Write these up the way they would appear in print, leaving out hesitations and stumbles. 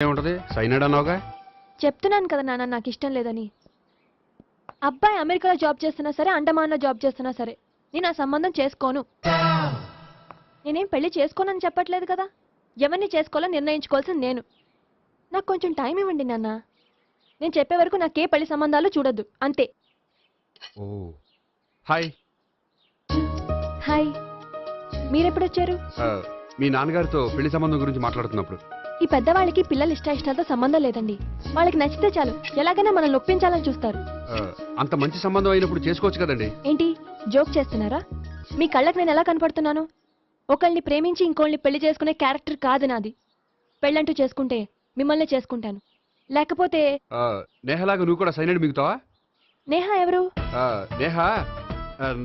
ఏముంటది సైనాడ్ అన్నావుగా. చెప్తున్నాను కదా నాన్న, నాకు ఇష్టం లేదని. అబ్బాయి అమెరికాలో జాబ్ చేస్తున్నా సరే, అండమాన్లో జాబ్ చేస్తున్నా సరే, నేను ఆ సంబంధం చేసుకోను. నేనేం పెళ్లి చేసుకోనని చెప్పట్లేదు కదా. ఎవరిని చేసుకోవాలో నిర్ణయించుకోవాల్సింది నేను. నాకు కొంచెం టైం ఇవ్వండి నాన్న. నేను చెప్పే వరకు నాకే పెళ్లి సంబంధాలు చూడొద్దు, అంతే. ఓ హాయ్. హాయ్, మీరెప్పుడొచ్చారు? మీ నాన్నగారితో పెళ్లి సంబంధం గురించి మాట్లాడుతున్నప్పుడు. ఈ పెద్దవాళ్ళకి పిల్లల ఇష్టాలతో సంబంధం లేదండి. వాళ్ళకి నచ్చితే చాలు, ఎలాగైనా మనల్ని ఒప్పించాలని చూస్తారు. అంత మంచి సంబంధం అయినప్పుడు చేసుకోవచ్చు కదండి. ఏంటి జోక్ చేస్తున్నారా? మీ కళ్ళకి నేను ఎలా కనపడుతున్నాను? ఒకళ్ళని ప్రేమించి ఇంకోళ్ళని పెళ్లి చేసుకునే క్యారెక్టర్ కాదు నాది. పెళ్ళంటూ చేసుకుంటే మిమ్మల్ని చేసుకుంటాను, లేకపోతే. నేహలాగా నువ్వు కూడా సైనాడ్ మిగుతావా? నేహా ఎవరు? నేహ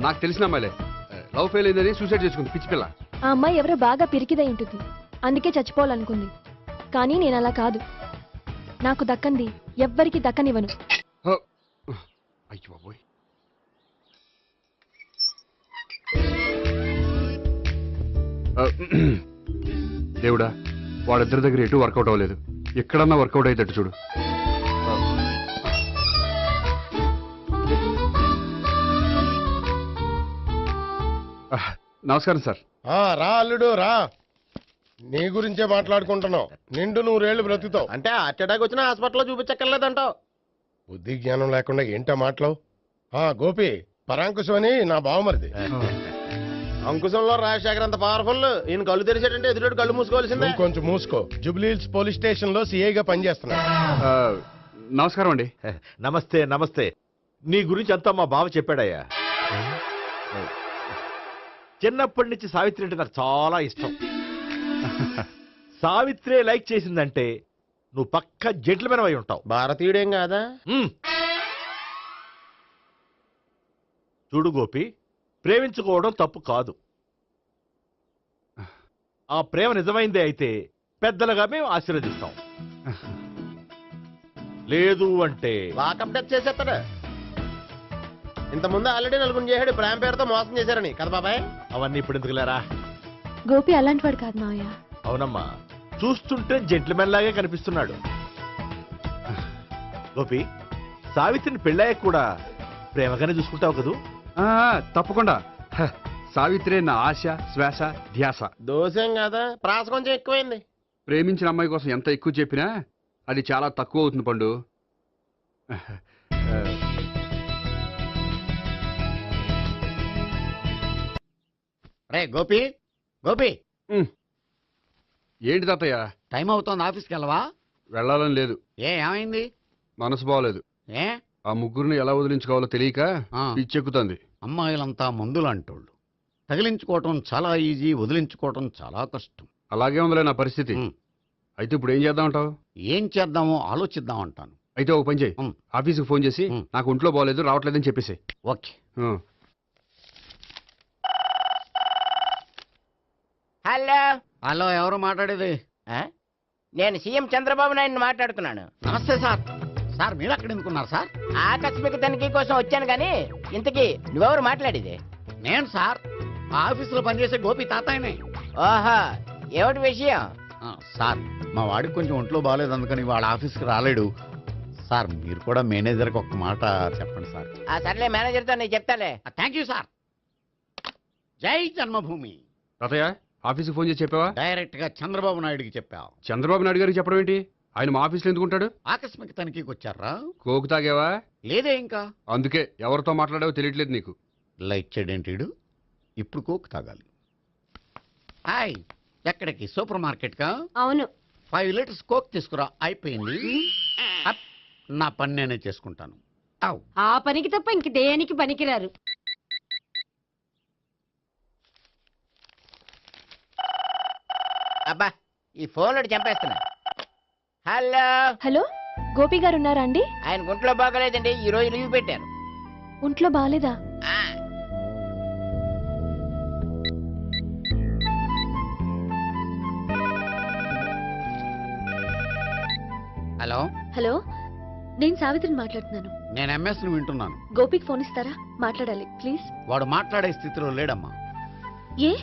నాకు తెలిసిన అమ్మాయిలే. లవ్ ఫెయిల్ అయిందని సూసైడ్ చేసుకుంది, పిచ్చి పిల్ల. ఆ అమ్మాయి ఎవరో బాగా పిరికిదై ఉంటుంది, అందుకే చచ్చిపోవాలనుకుంది. కానీ నేను అలా కాదు. నాకు దక్కంది ఎవ్వరికి దక్కనివ్వను. అయ్యో బాబోయ్. దేవుడా, వాళ్ళిద్దరి దగ్గర ఎటు వర్కౌట్ అవ్వలేదు. ఎక్కడన్నా వర్కౌట్ అయ్యేటట్టు చూడు. నమస్కారం సార్. రా అల్లుడు రా. నీ గురించే మాట్లాడుకుంటున్నావు. నిండు 100 ఏళ్ళు బ్రతుకుతావు అంటే హార్ట్ అటాక్ వచ్చినా హాస్పిటల్లో చూపించక్కర్లేదంటావు. బుద్ధి జ్ఞానం లేకుండా ఏంటో మాటలు. గోపి, పరాంకుశం అని నా బావమరిది. అంకుశంలో రాజశేఖర్ అంత పవర్ఫుల్. ఈయన కళ్ళు తెరిచాడంటే ఎదురు కళ్ళు మూసుకోవాల్సిందే. కొంచెం మూసుకో. జూబ్లీహిల్స్ పోలీస్ స్టేషన్ లో సిఐగా పనిచేస్తున్నా. నమస్కారం అండి. నమస్తే నమస్తే. నీ గురించి అంతా మా బావ చెప్పాడయ్యా. చిన్నప్పటి నుంచి సావిత్రి అంటే నాకు చాలా ఇష్టం. సావిత్రి లైక్ చేసిందంటే నువ్వు పక్క జెంట్లమెన్ అయి ఉంటావు. భారతీయుడేం కాదా? చూడు గోపి, ప్రేమించుకోవడం తప్పు కాదు. ఆ ప్రేమ నిజమైందే అయితే పెద్దలుగా మేము ఆశీర్వదిస్తాం. లేదు అంటే వాకప్ డెత్ చేసేస్తాడు. ఇంతకుముందు ఆల్రెడీ నలుగురు చేశాడు ప్రేమ పేరుతో మోసం చేశారని కదా బాబాయ్. అవన్నీ ఇప్పుడు ఎందుకు లేరా? గోపి అలాంటి వాడు కాదు మావయ్య. అవునమ్మా, చూస్తుంటే జెంట్లమెన్ లాగే కనిపిస్తున్నాడు. గోపి, సావిత్రిని పెళ్ళాక కూడా ప్రేమగానే చూసుకుంటావు కదూ? తప్పకుండా. సావిత్రి నా ఆశ, శ్వాస, ధ్యాస. దోషం కదా, ప్రాస కొంచెం ఎక్కువైంది. ప్రేమించిన అమ్మాయి కోసం ఎంత ఎక్కువ చెప్పినా అది చాలా తక్కువ అవుతుంది పండు. రే గోపి, గోపి, ఏంటి తాతయ్య? టైం అవుతోంది, ఆఫీస్కి వెళ్ళవా? వెళ్ళాలని లేదు. ఏమైంది? మనసు బాగోలేదు. ఏ ఆ ముగ్గురిని ఎలా వదిలించుకోవాలో తెలియక పిచ్చెక్కుతుంది. అమ్మాయిలంతా మందులాంటోళ్ళు. తగిలించుకోవటం చాలా ఈజీ, వదిలించుకోవటం చాలా కష్టం. అలాగే ఉందిలే నా పరిస్థితి. అయితే ఇప్పుడు ఏం చేద్దామంటావు? ఏం చేద్దామో ఆలోచిద్దామంటాను. అయితే ఒక పని చేయి, ఆఫీస్కి ఫోన్ చేసి నాకు ఒంట్లో బాగోలేదు, రావట్లేదని చెప్పేసి. ఓకే. హలో హలో, ఎవరు మాట్లాడేది? నేను సీఎం చంద్రబాబు నాయుడు మాట్లాడుతున్నాను. నమస్తే సార్. సార్ మీరు అక్కడ ఎందుకున్నారు సార్? ఆకస్మిక తనిఖీ కోసం వచ్చాను గాని ఇంతకీ నువ్వెవరు మాట్లాడేది? నేను సార్, ఆ ఆఫీసులో పనిచేసే గోపి తాతాయనే. ఓహో, ఏమిటి విషయం? సార్, మా వాడికి కొంచెం ఒంట్లో బాగాలేదు, అందుకని వాళ్ళ ఆఫీస్కి రాలేడు. సార్ మీరు కూడా మేనేజర్కి ఒక్క మాట చెప్పండి సార్. సర్లే, మేనేజర్తో నేను చెప్తాలే. Thank you sir. జై జన్మభూమి. తాతయ్య, ఆఫీస్కి ఫోన్ చేసి చెప్పావా? డైరెక్ట్ గా చంద్రబాబు నాయుడుకి చెప్పావు. చంద్రబాబు నాయుడు గారికి చెప్పడం ఏంటి? ఆయన మా ఆఫీస్లో ఎందుకుంటాడు? ఆకస్మిక తనిఖీకి వచ్చారా? కోకు తాగావా? లేదే ఇంకా. అందుకే ఎవరితో మాట్లాడావో తెలియట్లేదు నీకు. లైట్ చేయడేంటిడు? ఇప్పుడు కోక్ తాగాలి. హాయ్, ఎక్కడికి? సూపర్ మార్కెట్ కా? అవును. 5 లీటర్స్ కోక్ తీసుకురా. అయిపోయింది. నా పని నేనే చేసుకుంటాను. ఆ పనికి తప్ప ఇంక దేనికి పనికిరారు. అబ్బా, ఈ ఫోన్ లో చంపేస్తున్నా. హలో హలో, గోపి గారు ఉన్నారా అండి? ఆయన గుంట్లో బాగలేదండి, ఈ రోజు లీవ్ పెట్టారు. ఒంట్లో బాగాలేదా? హలో హలో, నేను సావిత్రిని మాట్లాడుతున్నాను. నేను ఎంఎస్ ను వింటున్నాను. గోపికి ఫోన్ ఇస్తారా? మాట్లాడాలి ప్లీజ్. వాడు మాట్లాడే స్థితిలో లేడమ్మా. ఏ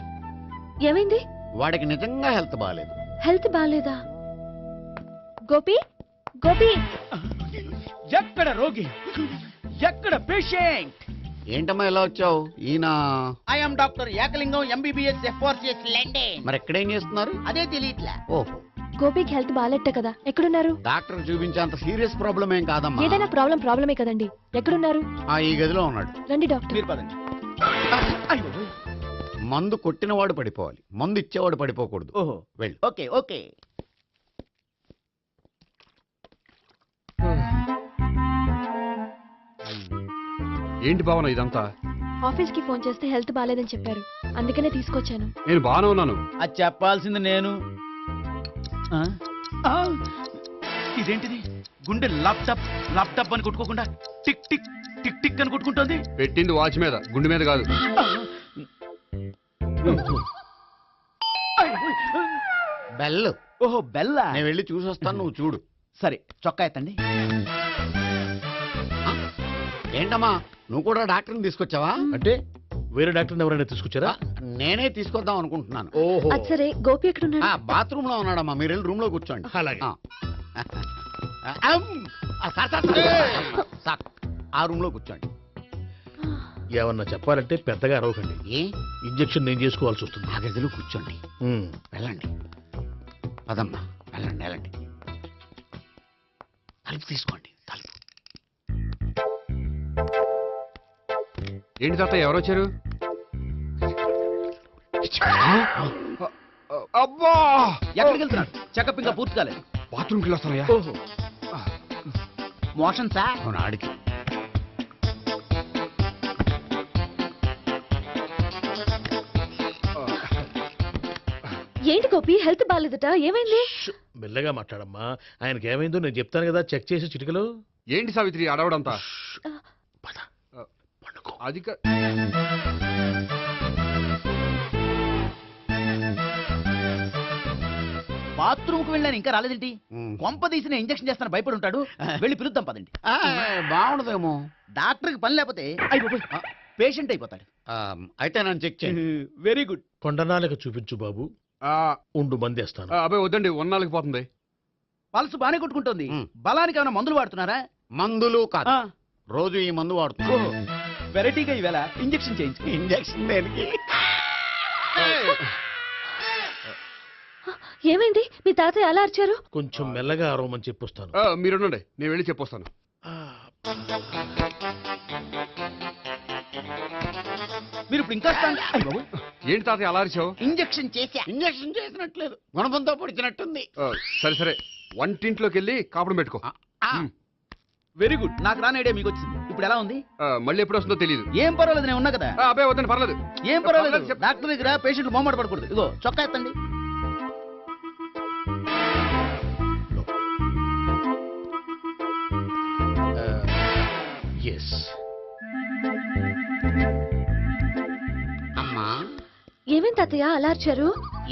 ఏమైంది? వాడికి నిజంగా హెల్త్ బాగాలేదు. హెల్త్ బాగాలేదా? గోపి గోపి ఎక్కడ రోగి, ఎక్కడ పేషెంట్? ఏంటమ్మా ఇలా వచ్చావు? ఈయన I'm doctor Ekalingam MBBS FRCS London. మరి ఎక్కడేం చేస్తున్నారు? అదే తెలియట్లా. ఓహో, గోపికి హెల్త్ బాగాలెట్ట కదా, ఎక్కడున్నారు? డాక్టర్ చూపించేంత సీరియస్ ప్రాబ్లం ఏం కాదమ్మా. ఏదైనా ప్రాబ్లమే కదండి. ఎక్కడున్నారు? ఈ గదిలో ఉన్నాడు. రండి డాక్టర్. మీరు పదండి. మందు కొట్టినవాడు పడిపోవాలి, మందు ఇచ్చేవాడు పడిపోకూడదు. ఓహో, వెళ్ళు. Okay okay. ఏంటి భావన ఇదంతా? ఆఫీస్ కి ఫోన్ చేస్తే హెల్త్ బాగాలేదని చెప్పారు, అందుకనే తీసుకొచ్చాను. నేను బాగానే ఉన్నాను. అది చెప్పాల్సింది నేను. ఆ? ఆ! ఇదేంటిది? గుండె ల్యాప్టాప్ ల్యాప్టాప్ అని కొట్టుకోకుండా టిక్ టిక్ టిక్ టిక్ అని కొట్టుకుంటుంది. పెట్టింది వాచ్ మీద, గుండె మీద కాదు. బెల్. ఓహో, బెల్లా. నేను వెళ్ళి చూసొస్తాను, నువ్వు చూడు. సరే, చొక్కా ఎత్తండి. ఏంటమ్మా, నువ్వు కూడా డాక్టర్ని తీసుకొచ్చావా? అంటే వేరే డాక్టర్ ఎవరైనా తీసుకొచ్చారా? నేనే తీసుకొద్దాం అనుకుంటున్నాను. ఓహో, అది సరే, గోపి ఎక్కడున్నాడు? బాత్రూమ్ లో ఉన్నాడమ్మా, మీరు వెళ్ళి రూమ్ లో కూర్చోండి. అలాగే. సార్, ఆ రూమ్ లో కూర్చోండి. ఏమన్నా చెప్పాలంటే పెద్దగా అరవకండి. ఏ ఇంజెక్షన్ నేను చేసుకోవాల్సి వస్తుంది. ఆ గదిలో కూర్చోండి. ఉమ్. వెళ్ళండి, పదమ్మా, వెళ్ళండి వెళ్ళండి. తలుపు తీసుకోండి, తలుపు. ఏంటి తాత, ఎవరు వచ్చారు? అబ్బా, ఎక్కడికి వెళ్తున్నాడు? చెకప్ ఇంకా పూర్తి కాలేదు. బాత్రూమ్కి వెళ్ళొస్తానయ్యా. ఓహో, మోషన్ సార్. అవును, ఆడికి. ఏంటి గోపి, హెల్త్ బాగాలేదట, ఏమైంది? మెల్లగా మాట్లాడమ్మా. ఆయనకి ఏమైందో నేను చెప్తాను కదా, చెక్ చేసి చిటికలో. ఏంటి సావిత్రి అడవడంతా? పద, పండుకో. అది కా- బాత్రూమ్ కు వెళ్ళాను, ఇంకా రాలేదేంటి? ఉమ్. కొంప తీసిన ఇంజక్షన్ చేస్తాను భయపడి ఉంటాడు. వెళ్ళి పిలుద్దాం పదండి. బాగుండదేమో. డాక్టర్ కి పని లేకపోతే పేషెంట్ అయిపోతాడు. అయితే నన్ను చెక్ చేయండి. Very good. కొండనాలకు చూపించు బాబు. ఆ, ఉండు, మందేస్తాను. అబ్బాయి వద్దండి, ఉన్నాళ్ళకి పోతుంది. పల్స్ బానే కొట్టుకుంటుంది. ఉమ్. బలానికి ఏమైనా మందులు వాడుతున్నారా? మందులు కాదు, రోజు ఈ మందు వాడుతున్నా. వెరైటీగా ఈవేళ ఇంజక్షన్ చేయించు. ఇంజక్షన్ దేనికి? ఏమైంది? మీ తాతయ్య అలా అరిచారు? కొంచెం మెల్లగా అరవమని చెప్పొస్తాను. మీరుండండి, నేను వెళ్ళి చెప్పొస్తాను. మీరు ఇప్పుడు ఇంకా ఏంటి తాతయ్య అలా అరిచావు? ఇంజక్షన్ చేశా. ఇంజక్షన్ చేసినట్లేదు, గుణపంతో పొడిచినట్టుంది. సరే సరే, వంటింట్లోకి వెళ్ళి కాపురం పెట్టుకో. Very good. నాకు రాని ఐడియా మీకు వచ్చింది. ఇప్పుడు ఎలా ఉంది? మళ్ళీ ఎప్పుడు వస్తుందో తెలియదు. ఏం పర్వాలేదు, నేను ఉన్నా కదా. అబ్బాయి వద్దండి, పర్లేదు. ఏం పర్వాలేదు. చెప్పు. డాక్టర్ దగ్గర పేషెంట్లు మొహమాట పడకూడదు. ఇగో చొక్కా ఎత్తండి. ఎస్. అమ్మా, ఏమేం తాతయ్య అలా అరిచారు?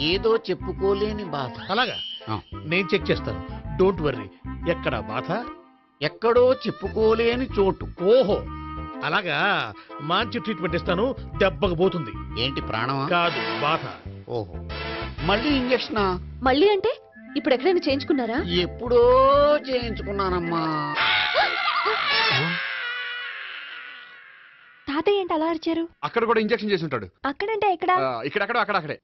ఏదో చెప్పుకోలేని బాధ. అలాగా, ఆ. నేను చెక్ చేస్తాను. Don't worry. ఎక్కడ బాధ? ఎక్కడో చెప్పుకోలేని చోటు. ఓహో, అలాగా. మంచి ట్రీట్మెంట్ ఇస్తాను, దెబ్బకు పోతుంది. ఏంటి, ప్రాణమా? కాదు, బాధ. ఓహో, మళ్ళీ ఇంజక్షనా? మళ్ళీ అంటే ఇప్పుడు ఎక్కడైనా చేయించుకున్నారా? ఎప్పుడో చేయించుకున్నానమ్మా. తాతయ్య ఏంటి అలా అరిచారు? అక్కడ కూడా ఇంజక్షన్ చేసి ఉంటాడు. అక్కడంటే ఎక్కడ? ఇక్కడక్కడ అక్కడక్కడే.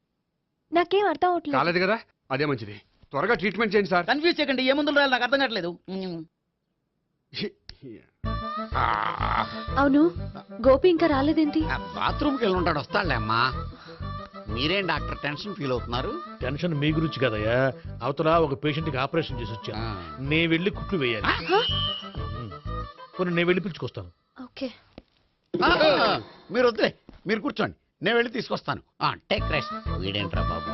నాకేం అర్థం అవట్లేదు. కాలేదు కదా, అదే మంచిది. త్వరగా ట్రీట్మెంట్ చేయండి సార్. కన్ఫ్యూజ్ చేయకండి. ఏ మందులు రాయాలి నాకు అర్థం కావట్లేదు. అవును, గోపి ఇంకా రాలేదేంటి? బాత్రూమ్కి వెళ్ళి ఉంటాడు, వస్తాడులే అమ్మా. మీరేం డాక్టర్ టెన్షన్ ఫీల్ అవుతున్నారు? టెన్షన్ మీ గురించి కదయ్యా. అవతల ఒక పేషెంట్ కి ఆపరేషన్ చేసి వచ్చా. నే వెళ్ళి కుట్లు వేయాలి. కొన్ని నేను వెళ్ళి పిలుచుకొస్తాను. ఓకే. మీరు వద్దులే, మీరు కూర్చోండి, నేను వెళ్ళి తీసుకొస్తాను. Take rest. వీడేంట్రా బాబు.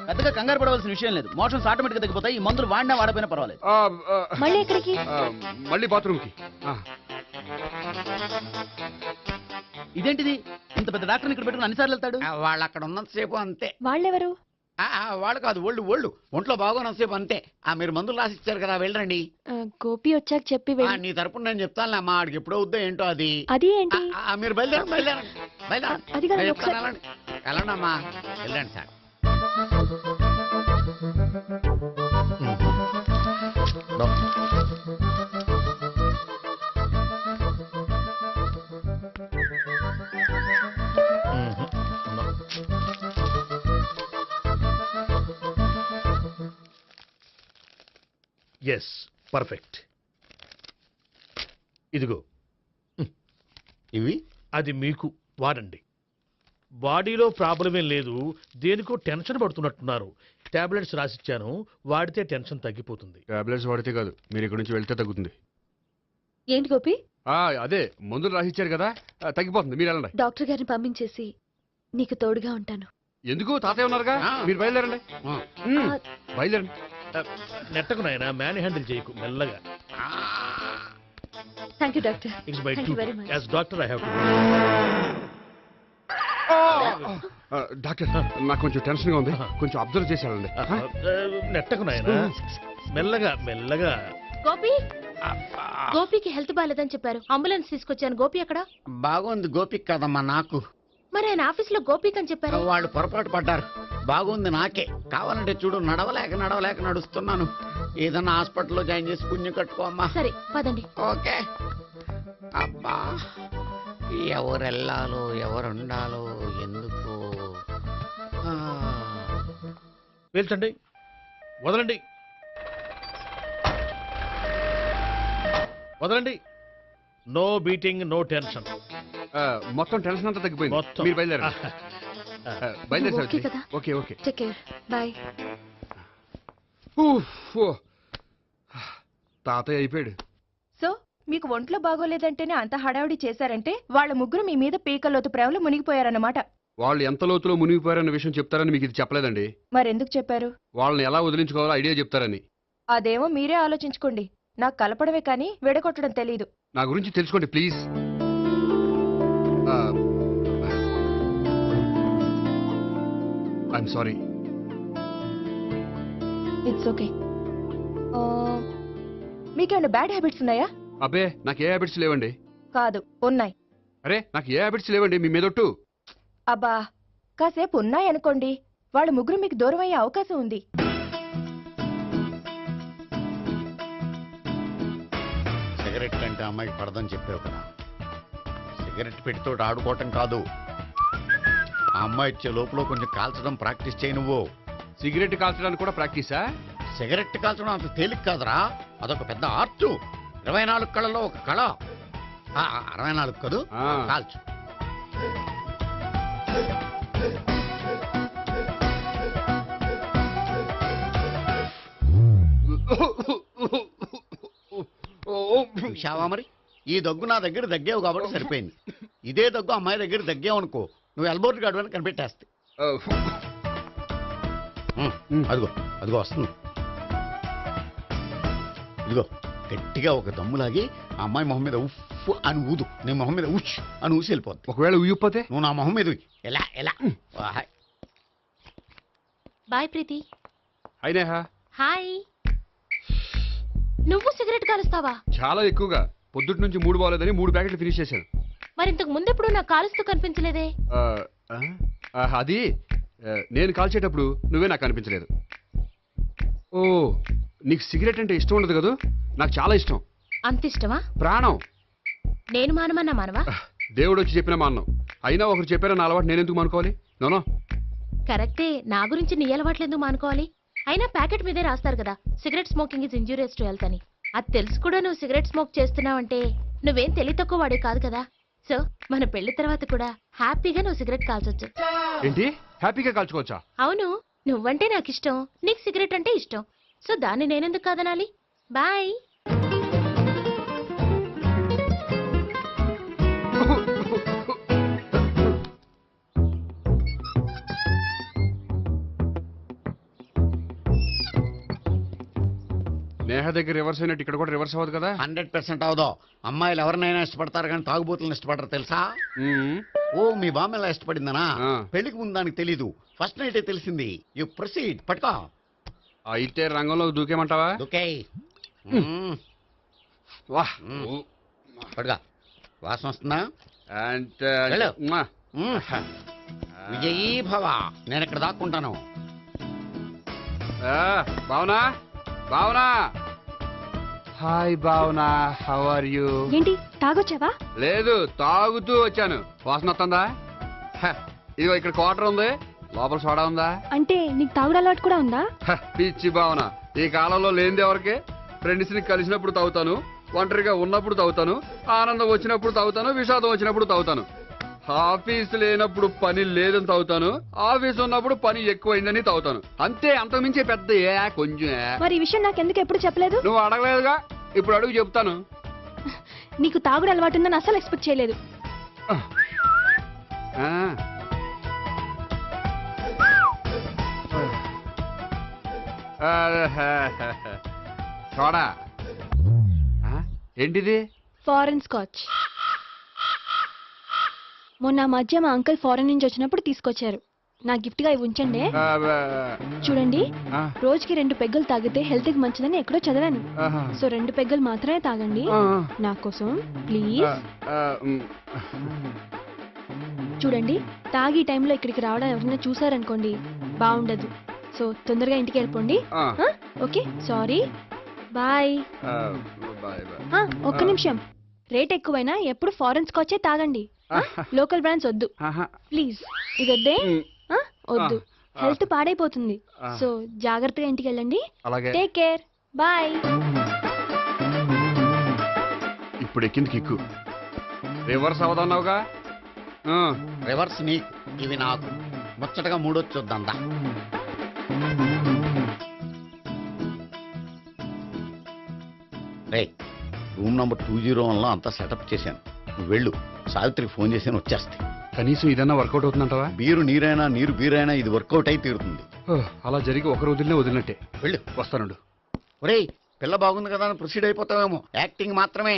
పెద్దగా కంగారు పడవలసిన విషయం లేదు. మోషన్స్ ఆటోమేటిక్ గా తగ్గిపోతాయి. ఈ మందులు వాడినా వాడపోయినా పర్వాలేదు. మళ్ళీ ఎక్కడికి? మళ్ళీ బాత్రూమ్కి. ఇదేంటిది? ఇంత పెద్ద డాక్టర్ ఇక్కడ పెట్టుకుని అన్నిసార్లు వెళ్తాడు. వాళ్ళు అక్కడ ఉన్నంతసేపు అంతే. వాళ్ళెవరు? వాళ్ళు కాదు, ఒళ్ళు ఒంట్లో బాగోనంతసేపు అంతే. మీరు మందులు రాసి ఇచ్చారు కదా, వెళ్ళండి. గోపి వచ్చాక చెప్పి వెళ్ళి. నీ తరపున నేను చెప్తాను అమ్మా, ఆడికి ఎప్పుడో వద్దో ఏంటో అది. అది ఏంటి? మీరు బయలుదేరండి. అది కాదు, ఒకసారి. వెళ్ళండి అమ్మా, వెళ్ళండి సార్. Yes perfect. ఇదిగో ఇవి అది మీకు వాడండి. బాడీలో ప్రాబ్లం ఏం లేదు, దేనికో టెన్షన్ పడుతున్నట్టున్నారు. టాబ్లెట్స్ రాసిచ్చాను, వాడితే టెన్షన్ తగ్గిపోతుంది. టాబ్లెట్స్ వాడితే కాదు, మీరు ఇక్కడ నుంచి వెళ్తే తగ్గుతుంది. ఏంటి గోపి? అదే మందులు రాసిచ్చారు కదా, తగ్గిపోతుంది. మీరు వెళ్ళండి. డాక్టర్ గారిని పంపించేసి నీకు తోడుగా ఉంటాను. ఎందుకు? తాతయ్య ఉన్నారుగా, మీరు బయలుదేరండి. బయలుదేరండి. నెట్టకు నాయన, మ్యాన్ హ్యాండిల్ చేయకు, మెల్లగా. Thank you doctor. It's my Thank you very much. As doctor I have to. Doctor, నాకు కొంచెం టెన్షన్ గా ఉంది, కొంచెం అబ్జర్వ్ చేసి వెళ్ళండి. నెట్టకు నాయన, మెల్లగా మెల్లగా. గోపి, గోపికి హెల్త్ బాగాలేదని చెప్పారు, అంబులెన్స్ తీసుకొచ్చాను. గోపి అక్కడ బాగుంది. గోపిక్ కదమ్మా నాకు. మరి ఆయన ఆఫీస్ లో గోపిక్ అని చెప్పారు. వాళ్ళు పొరపాటు పడ్డారు. బాగుంది నాకే. కావాలంటే చూడు, నడవలేక నడుస్తున్నాను. ఏదన్నా హాస్పిటల్లో జాయిన్ చేసి పుణ్యం కట్టుకోమ్మా. సరే పదండి. ఓకే. అబ్బా, ఎవరెళ్ళాలో ఎవరుండాలో ఎందుకు. పేల్చండి, వదలండి, వదలండి. No beating, no tension. మొత్తం టెన్షన్ అంతా తగ్గిపోయింది. మొత్తం. మీరు బయలుదేరండి. బయలుదేరి ఓకే కదా? Okay okay. Take care. Bye. తాతయ్య అయిపోయాడు. సో మీకు ఒంట్లో బాగోలేదంటేనే అంత హడావుడి చేశారంటే వాళ్ళ ముగ్గురు మీ మీద పీకలోతు ప్రేమలో మునిగిపోయారన్నమాట. వాళ్ళు ఎంత లోతులో మునిగిపోయారన్న విషయం చెప్తారని మీకు ఇది చెప్పలేదండి. మరెందుకు చెప్పారు? వాళ్ళని ఎలా వదిలించుకోవాలో ఐడియా చెప్తారని. అదేమో మీరే ఆలోచించుకోండి. నాకు కలపడమే కానీ విడగొట్టడం తెలీదు. నా గురించి తెలుసుకోండి please. I'm sorry. It's okay. మీకేమైనా బ్యాడ్ హ్యాబిట్స్ ఉన్నాయా? అబ్బే, నాకు ఏ హ్యాబిట్స్ లేవండి. కాదు, ఉన్నాయి. అరే, నాకు ఏ హ్యాబిట్స్ లేవండి, మీ మీదొట్టు. అబ్బా, కాసేపు ఉన్నాయనుకోండి, వాళ్ళ ముగ్గురు మీకు దూరం అయ్యే అవకాశం ఉంది. సిగరెట్ అంటే అమ్మాయికి పడదని చెప్పావు కదా. సిగరెట్ పెట్టితో ఆడుకోవటం కాదు. ఆ అమ్మాయి ఇచ్చే లోపల కొంచెం కాల్చడం ప్రాక్టీస్ చేయి నువ్వు. సిగరెట్ కాల్చడానికి కూడా ప్రాక్టీసా? సిగరెట్ కాల్చడం అంత తేలిక కాదురా, అదొక పెద్ద ఆర్ట్. 24 కళలో ఒక కళ. 64 కదూ, కాల్చు. చూశావా మరి, ఈ దగ్గు నా దగ్గర దగ్గేవు కాబట్టి సరిపోయింది. ఇదే దగ్గు అమ్మాయి దగ్గర దగ్గేవు అనుకో, నువ్వు ఎల్బోర్డ్ గడవని కనిపెట్టేస్తే. అదిగో అదిగో వస్తుంది. ఇదిగో గట్టిగా ఒక దమ్ములాగి ఆ అమ్మాయి మొహం మీద ఉఫ్ అని ఊదు. నీ మొహం మీద ఉచ్ అని ఊసి వెళ్ళిపోద్ది. ఒకవేళ ఊయకపోతే నువ్వు నా మొహం మీద ఎలా ఎలా. బాయ్ ప్రీతి. హాయ్ నేహా. హాయ్. నువ్వు సిగరెట్ కాలుస్తావా? చాలా ఎక్కువగా. పొద్దుటి నుంచి 3 బాలేదని 3 ప్యాకెట్లు ఫినిష్ చేశాను. మరి ఇంతకు ముందెప్పుడు నాకు కాలుస్తూ కనిపించలేదే? అది నేను కాల్చేటప్పుడు నువ్వే నాకు కనిపించలేదు. ఓ, నీకు సిగరెట్ అంటే ఇష్టం ఉండదు కదా? నాకు చాలా ఇష్టం. అంత ఇష్టమా? ప్రాణం. నేను మానమన్నా మానవా? దేవుడు వచ్చి చెప్పిన మానం. అయినా ఒకరు చెప్పారా నా అలవాటు నేనెందుకు మానుకోవాలి? నోనో. కరెక్టే, నా గురించి నీ అలవాట్లు ఎందుకు మానుకోవాలి? అయినా ప్యాకెట్ మీదే రాస్తారు కదా, cigarette smoking is injurious to health అని. అది తెలుసు కూడా నువ్వు సిగరెట్ స్మోక్ చేస్తున్నావంటే నువ్వేం తెలివి తక్కువ వాడే కాదు కదా. సో మన పెళ్లి తర్వాత కూడా హ్యాపీగా నువ్వు సిగరెట్ కాల్చొచ్చు. ఏంటి, హ్యాపీగా కాల్చుకోవచ్చా? అవును, నువ్వంటే నాకు ఇష్టం, నీకు సిగరెట్ అంటే ఇష్టం. సో దాన్ని నేనెందుకు కాదనాలి? బాయ్. నేహ దగ్గర రివర్స్ అయినట్టు ఇక్కడ కూడా రివర్స్ అవ్వదు కదా? 100% అవదో. అమ్మాయిలు ఎవరినైనా ఇష్టపడతారు కానీ తాగుబోతులను ఇష్టపడరు తెలుసా? ఓ, మీ బామ్మ ఎలా ఇష్టపడిందనా? పెళ్లికి ముందు దానికి తెలీదు, ఫస్ట్ నైటే తెలిసింది. You proceed. పట్టుకో. అయితే రంగంలో దూకేమంటావా? దూకే. వాహ్, పట్టుగా. వాసన వస్తుందా? వెళ్ళు. విజయీ భవ. నేను ఇక్కడ దాక్కుంటాను. Bhavana, Bhavana. Hi Bhavana, how are you? ఏంటి, తాగొచ్చావా? లేదు, తాగుతూ వచ్చాను. వాసన వస్తుందా? ఇదిగో ఇక్కడ క్వార్టర్ ఉంది, లోపల సోడా ఉందా? అంటే నీకు తాగుడు అలవాటు కూడా ఉందా? పిచ్చి భావన, ఈ కాలంలో లేనిది ఎవరికి? ఫ్రెండ్స్ని కలిసినప్పుడు తాగుతాను, ఒంటరిగా ఉన్నప్పుడు తాగుతాను, ఆనందం వచ్చినప్పుడు తాగుతాను, విషాదం వచ్చినప్పుడు తాగుతాను. ఆఫీస్ లేనప్పుడు పని లేదని తాగుతాను, ఆఫీస్ ఉన్నప్పుడు పని ఎక్కువైందని తాగుతాను. అంతే, అంతకుమించే పెద్ద కొంచెం. మరి ఈ విషయం నాకెందుకు ఎప్పుడు చెప్పలేదు? నువ్వు అడగలేదుగా, ఇప్పుడు అడుగు చెప్తాను. నీకు తాగుడు అలవాటు ఉందని అసలు ఎక్స్పెక్ట్ చేయలేదు. చూడా ఏంటిది? Foreign scotch. మొన్న మధ్య మా అంకుల్ ఫారెన్ నుంచి వచ్చినప్పుడు తీసుకొచ్చారు. నా గిఫ్ట్ గా ఇవి ఉంచండి. చూడండి, రోజుకి 2 పెగ్గులు తాగితే హెల్త్ కి మంచిదని ఎక్కడో చదివాను. సో 2 పెగ్గులు మాత్రమే తాగండి నా కోసం ప్లీజ్. చూడండి, తాగి టైంలో ఇక్కడికి రావడం ఎవరైనా చూసారనుకోండి బాగుండదు. సో తొందరగా ఇంటికి వెళ్ళిపోండి. Okay, sorry, bye. ఒక్క నిమిషం, రేట్ ఎక్కువైనా ఎప్పుడు ఫారెన్ స్కాచే తాగండి. లోకల్ బ్రాండ్స్ వద్దు ప్లీజ్. ఇది వద్దే, వద్దు, హెల్త్ పాడైపోతుంది. సో జాగ్రత్తగా ఇంటికి వెళ్ళండి. Take care, bye. ఇప్పుడు ఎక్కింది కిక్కు. రివర్స్ అవదన్నావుగా. రివర్స్ నీకు, ఇవి నాకు. ముచ్చటగా మూడొచ్చొద్దందా. రే, రూమ్ నంబర్ 201లో అంతా సెటప్ చేశాను. నువ్వు వెళ్ళు, సావిత్రికి ఫోన్ చేశాను, వచ్చేస్తాయి. కనీసం ఇదన్నా వర్కౌట్ అవుతుందంటావా? బీరు నీరైనా, నీరు బీరైనా ఇది వర్కౌట్ అయి తీరుతుంది. అలా జరిగి ఒక రోజులనే వదిలినట్టే. వెళ్ళు, వస్తానుండు. ఒరేయ్, పిల్ల బాగుంది కదా అని ప్రొసీడ్ అయిపోతావేమో. యాక్టింగ్ మాత్రమే.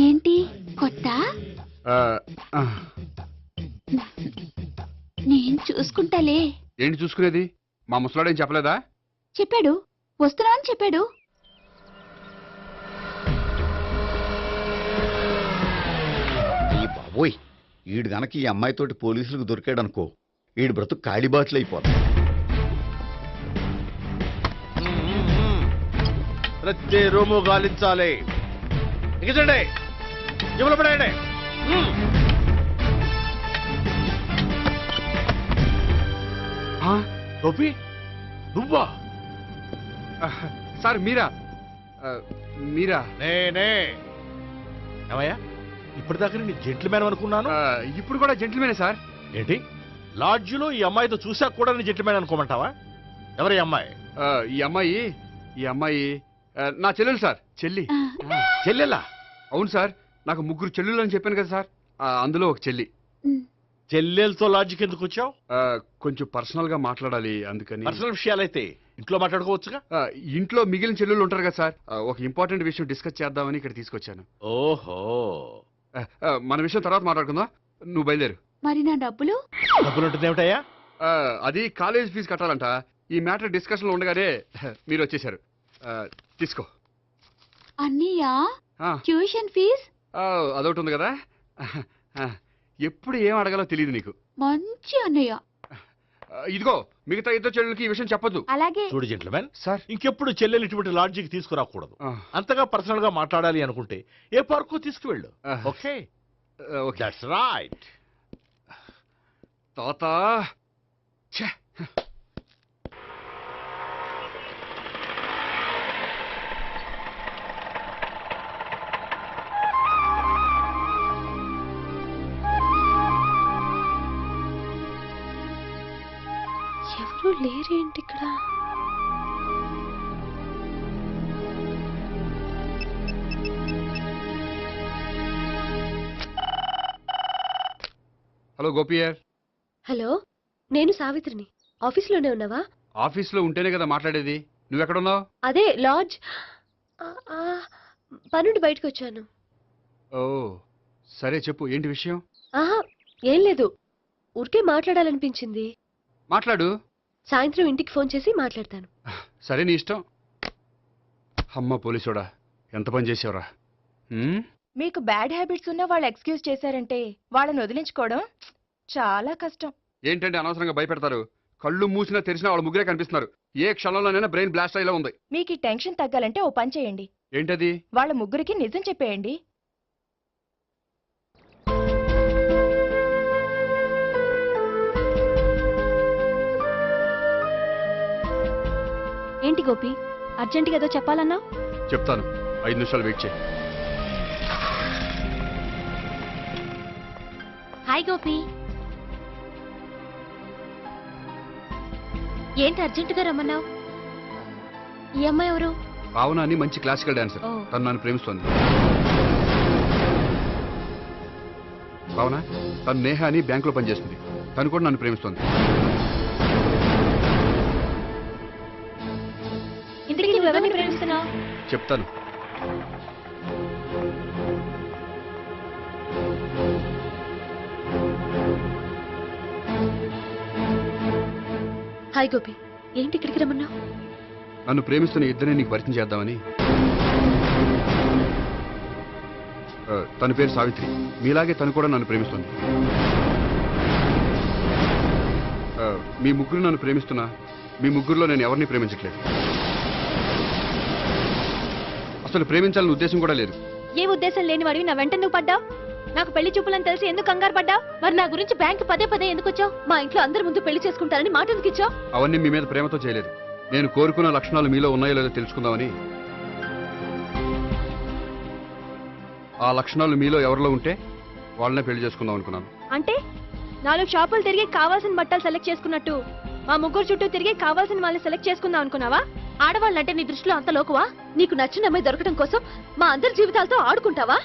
ఏంటి కొత్త? నేను చూసుకుంటాలే. ఏంటి చూసుకునేది? మా ముసలాడేం చెప్పలేదా? చెప్పాడు, వస్తున్నా అని చెప్పాడు. ఈ బాబోయ్, ఈడు గనక ఈ అమ్మాయితోటి పోలీసులకు దొరికాడనుకో, ఈడు బ్రతుకు కాళీబాట్లు అయిపోతాడు. ప్రతి రూము గాలించాలి. ఎగచండి, జబ్బులు పడేయండి. టోపీ, నువ్వా? సార్ మీరా? మీరా? నేనే. ఏమయ్యా, ఇప్పటిదాకా నేను జెంట్లమ్యాన్ అనుకున్నాను. ఇప్పుడు కూడా జెంట్లమేనే సార్. ఏంటి, లాడ్జిలో ఈ అమ్మాయితో చూసాక కూడా నేను జెంట్లమ్యాన్ అనుకోమంటావా? ఎవరి అమ్మాయి? ఈ అమ్మాయి నా చెల్లెలు సార్. చెల్లెలా? అవును సార్, నాకు 3 చెల్లెలు అని చెప్పాను కదా సార్, అందులో ఒక చెల్లి. చెల్లెలతో లాడ్జికి ఎందుకు వచ్చావు? కొంచెం పర్సనల్ గా మాట్లాడాలి, అందుకని. పర్సనల్ విషయాలైతే ఇంట్లో మాట్లాడుకోవచ్చుగా. ఇంట్లో మిగిలిన చెల్లెలు ఉంటారు కదా సార్, ఒక ఇంపార్టెంట్ విషయం డిస్కస్ చేద్దామని ఇక్కడ తీసుకొచ్చాను. ఓహో, మన విషయం తర్వాత మాట్లాడుకుందాం, నువ్వు బయలుదేరు. మరి నా డబ్బులు? డబ్బులు ఉంటుంది ఏమిటయ్యా? అది కాలేజ్ ఫీజు కట్టాలంట. ఈ మ్యాటర్ డిస్కషన్ లో ఉండగానే మీరు వచ్చేసారు. తీసుకో. అన్నయ్యా, ఆ, ట్యూషన్ ఫీజ్? అదొకటి ఉంది కదా. ఎప్పుడు ఏం అడగాలో తెలియదు నీకు. మంచి అన్నయ్య. ఇదిగో, మిగతా 2 చెల్లెలకి ఈ విషయం చెప్పొద్దు. అలాగే. చూడు జెంట్లమెన్ సార్, ఇంకెప్పుడు చెల్లెలు ఇటువంటి లాడ్జికి తీసుకురాకూడదు. అంతగా పర్సనల్ గా మాట్లాడాలి అనుకుంటే ఏ పార్కు తీసుకువెళ్ళు. Okay, that's right. తాత ఎవరు లేరేంటి ఇక్కడ? హలో గోపియర్. హలో, నేను సావిత్రిని. ఆఫీస్లోనే ఉన్నావా? ఆఫీస్లో ఉంటేనే కదా మాట్లాడేది. నువ్వెక్కడున్నావు? అదే లాడ్జ్. పనుండి బయటకు వచ్చాను. ఓ సరే చెప్పు, ఏంటి విషయం? ఆహా ఏం లేదు, ఊరికే మాట్లాడాలనిపించింది. మాట్లాడు. సాయంత్రం ఇంటికి ఫోన్ చేసి మాట్లాడతాను. సరే నీ ఇష్టం. అమ్మ పోలీసోడా, ఎంత పని చేసావురా. మీకు బ్యాడ్ హ్యాబిట్స్ ఉన్న వాళ్ళు ఎక్స్క్యూజ్ చేశారంటే వాళ్ళని వదిలించుకోవడం చాలా కష్టం. ఏంటంటే అనవసరంగా భయపెడతారు. కళ్ళు మూసినా తెరిచినా వాళ్ళ ముగ్గురే కనిపిస్తున్నారు. ఏ క్షణంలోనైనా బ్రెయిన్ బ్లాస్ట్ అయ్యేలా ఉంది. మీకు ఈ టెన్షన్ తగ్గాలంటే ఓ పని చేయండి. ఏంటది? వాళ్ళ ముగ్గురికి నిజం చెప్పేయండి. ఏంటి గోపి, అర్జెంటుగా ఏదో చెప్పాలన్నా? చెప్తాను, 5 నిమిషాలు వెయిట్ చేయి. హాయ్ గోపి. ఏంటి అర్జెంటుగా రమ్మన్నావు? ఈ అమ్మాయి ఎవరు? భావన అని మంచి క్లాసికల్ డాన్సర్. ఓ. తను నన్ను ప్రేమిస్తోంది. భావన, తను నేహ అని బ్యాంకులో పనిచేస్తుంది. తను కూడా నన్ను ప్రేమిస్తోంది. ఇంతకీ నువ్వెవరిని ప్రేమిస్తున్నావు? చెప్తాను. హాయ్ గోపి, ఏంటి ఇక్కడికి రమ్మన్నావు? నన్ను ప్రేమిస్తున్న ఇద్దరిని నీకు పరిచయం చేద్దామని. తన పేరు సావిత్రి. మీలాగే తను కూడా నన్ను ప్రేమిస్తుంది. మీ ముగ్గురు నన్ను ప్రేమిస్తున్నా, మీ ముగ్గురులో నేను ఎవరిని ప్రేమించట్లేదు. అసలు ప్రేమించాలని ఉద్దేశం కూడా లేదు. ఏ ఉద్దేశం లేని వాడివి నా వెంట నువ్వు పడ్డావు? నాకు పెళ్లి చూపులని తెలిసి ఎందుకు కంగారు పడ్డావు? మరి నా గురించి బ్యాంక్ పదే పదే ఎందుకు వచ్చావు? మా ఇంట్లో అందరి ముందు పెళ్లి చేసుకుంటారని మాట ఎందుకు ఇచ్చావు? అవన్నీ మీ మీద ప్రేమతో చేయలేదు. నేను కోరుకున్న లక్షణాలు మీలో ఉన్నాయో లేదో తెలుసుకుందామని. ఆ లక్షణాలు మీలో ఎవరిలో ఉంటే వాళ్ళనే పెళ్లి చేసుకుందాం అనుకున్నాను. అంటే 4 షాపులు తిరిగి కావాల్సిన బట్టలు సెలెక్ట్ చేసుకున్నట్టు మా ముగ్గురు చుట్టూ తిరిగి కావాల్సిన వాళ్ళని సెలెక్ట్ చేసుకుందాం అనుకున్నావా? ఆడవాళ్ళంటే నీ దృష్టిలో అంత లోకువా? నీకు నచ్చిన అమ్మాయి దొరకడం కోసం మా అందరి జీవితాలతో ఆడుకుంటావా?